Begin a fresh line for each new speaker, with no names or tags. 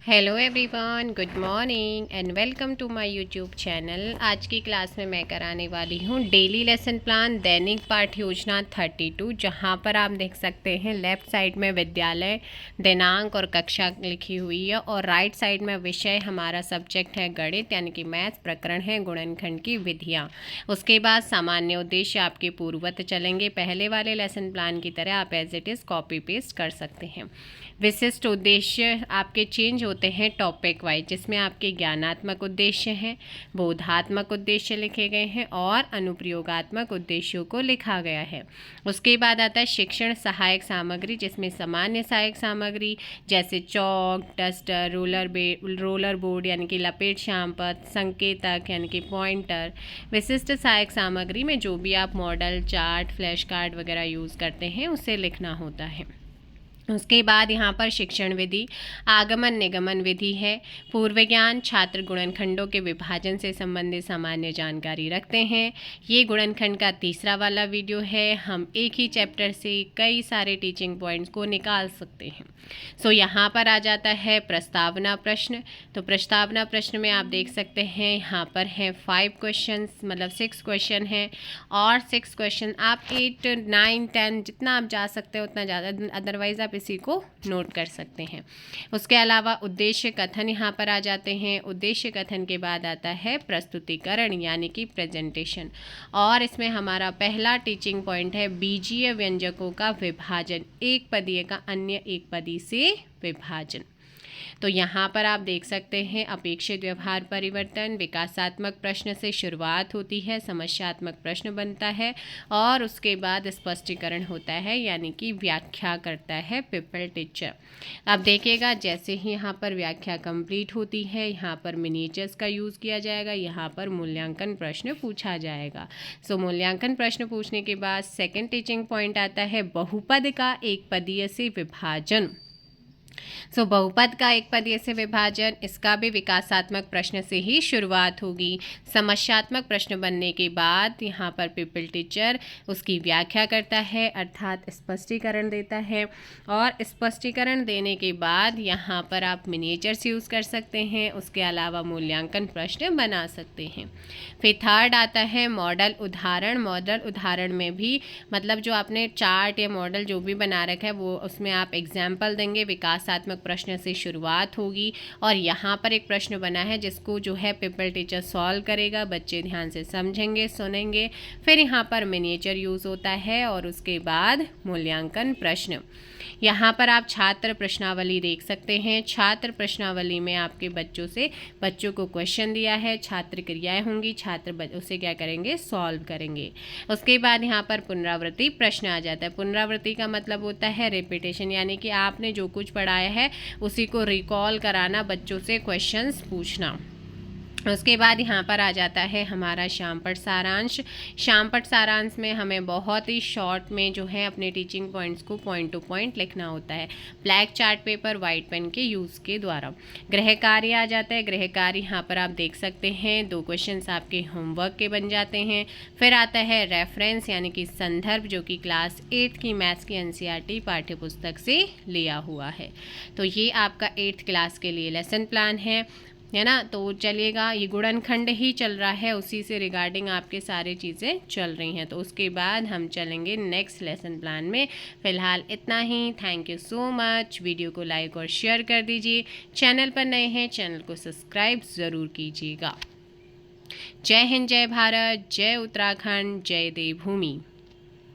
Hello everyone, good morning and welcome to my YouTube channel. आज की class में मैं कराने वाली हूँ डेली लेसन प्लान दैनिक पाठ योजना 32, जहाँ पर आप देख सकते हैं लेफ़्ट साइड में विद्यालय, दिनांक और कक्षा लिखी हुई है और राइट साइड में विषय हमारा सब्जेक्ट है गणित यानी कि मैथ्स, प्रकरण है गुणनखंड की विधियाँ। उसके बाद सामान्य उद्देश्य आपके पूर्ववत चलेंगे पहले वाले लेसन प्लान की तरह, आप as it is copy paste कर सकते हैं। विशिष्ट उद्देश्य आपके चेंज होते हैं टॉपिक वाइज, जिसमें आपके ज्ञानात्मक उद्देश्य हैं, बोधात्मक उद्देश्य लिखे गए हैं और अनुप्रयोगात्मक उद्देश्यों को लिखा गया है। उसके बाद आता है शिक्षण सहायक सामग्री, जिसमें सामान्य सहायक सामग्री जैसे चौक, डस्टर, रोलर बोर्ड यानी कि लपेट श्यामपट्ट, संकेतक यानी कि पॉइंटर। विशिष्ट सहायक सामग्री में जो भी आप मॉडल, चार्ट, फ्लैश कार्ड वगैरह यूज़ करते हैं उसे लिखना होता है। उसके बाद यहाँ पर शिक्षण विधि, आगमन निगमन विधि है। पूर्व ज्ञान, छात्र गुणनखंडों के विभाजन से संबंधित सामान्य जानकारी रखते हैं। ये गुणनखंड का तीसरा वाला वीडियो है। हम एक ही चैप्टर से कई सारे टीचिंग पॉइंट्स को निकाल सकते हैं। सो यहाँ पर आ जाता है प्रस्तावना प्रश्न। तो प्रस्तावना प्रश्न में आप देख सकते हैं यहाँ पर हैं 5 क्वेश्चन, मतलब 6 क्वेश्चन हैं और 6 क्वेश्चन आप 8, 9, 10 जितना आप जा सकते हो उतना ज़्यादा, अदरवाइज आप इसी को नोट कर सकते हैं। उसके अलावा उद्देश्य कथन यहाँ पर आ जाते हैं। उद्देश्य कथन के बाद आता है प्रस्तुतिकरण यानी कि प्रेजेंटेशन, और इसमें हमारा पहला टीचिंग पॉइंट है बीजीय व्यंजकों का विभाजन, एक पदीय का अन्य एक पदी से विभाजन। तो यहाँ पर आप देख सकते हैं अपेक्षित व्यवहार परिवर्तन, विकासात्मक प्रश्न से शुरुआत होती है, समस्यात्मक प्रश्न बनता है और उसके बाद स्पष्टीकरण होता है यानी कि व्याख्या करता है पीपल टीचर। अब देखिएगा जैसे ही यहाँ पर व्याख्या कंप्लीट होती है, यहाँ पर मिनिएचर्स का यूज़ किया जाएगा, यहाँ पर मूल्यांकन प्रश्न पूछा जाएगा। सो मूल्यांकन प्रश्न पूछने के बाद सेकेंड टीचिंग पॉइंट आता है बहुपद का एक पदीय से विभाजन। बहुपद का एक पदीय से विभाजन, इसका भी विकासात्मक प्रश्न से ही शुरुआत होगी। समस्यात्मक प्रश्न बनने के बाद यहाँ पर पीपल टीचर उसकी व्याख्या करता है अर्थात स्पष्टीकरण देता है, और स्पष्टीकरण देने के बाद यहाँ पर आप मिनिएचर्स यूज़ कर सकते हैं। उसके अलावा मूल्यांकन प्रश्न बना सकते हैं। फिर थर्ड आता है मॉडल उदाहरण। मॉडल उदाहरण में भी मतलब जो आपने चार्ट या मॉडल जो भी बना रखा है वो उसमें आप एग्जाम्पल देंगे। विकासात्मक प्रश्न से शुरुआत होगी और यहाँ पर एक प्रश्न बना है जिसको जो है पीपल टीचर सॉल्व करेगा, बच्चे ध्यान से समझेंगे, सुनेंगे। फिर यहाँ पर मिनिएचर यूज़ होता है और उसके बाद मूल्यांकन प्रश्न। यहाँ पर आप छात्र प्रश्नावली देख सकते हैं। छात्र प्रश्नावली में आपके बच्चों को क्वेश्चन दिया है, छात्र क्रियाएं होंगी, छात्र उसे क्या करेंगे, सॉल्व करेंगे। उसके बाद यहाँ पर पुनरावृत्ति प्रश्न आ जाता है। पुनरावृत्ति का मतलब होता है रिपीटेशन, यानी कि आपने जो कुछ पढ़ाया है उसी को रिकॉल कराना, बच्चों से क्वेश्चंस पूछना। उसके बाद यहाँ पर आ जाता है हमारा श्यामपट्ट सारांश। श्यामपट्ट सारांश में हमें बहुत ही शॉर्ट में जो है अपने टीचिंग पॉइंट्स को पॉइंट टू पॉइंट लिखना होता है, black chart paper, white pen के यूज़ के द्वारा। गृह कार्य आ जाता है। गृह कार्य यहाँ पर आप देख सकते हैं 2 क्वेश्चंस आपके होमवर्क के बन जाते हैं। फिर आता है रेफरेंस यानी कि संदर्भ, जो कि क्लास 8 की मैथ्स की एनसीईआरटी पाठ्य पुस्तक से लिया हुआ है। तो ये आपका 8th क्लास के लिए लेसन प्लान है ना। तो चलिएगा, ये गुणनखंड ही चल रहा है, उसी से रिगार्डिंग आपके सारी चीज़ें चल रही हैं। तो उसके बाद हम चलेंगे नेक्स्ट लेसन प्लान में। फ़िलहाल इतना ही। Thank you so much. Video को लाइक और शेयर कर दीजिए। चैनल पर नए हैं, चैनल को सब्सक्राइब ज़रूर कीजिएगा। जय हिंद, जय भारत, जय उत्तराखंड, जय देवभूमि।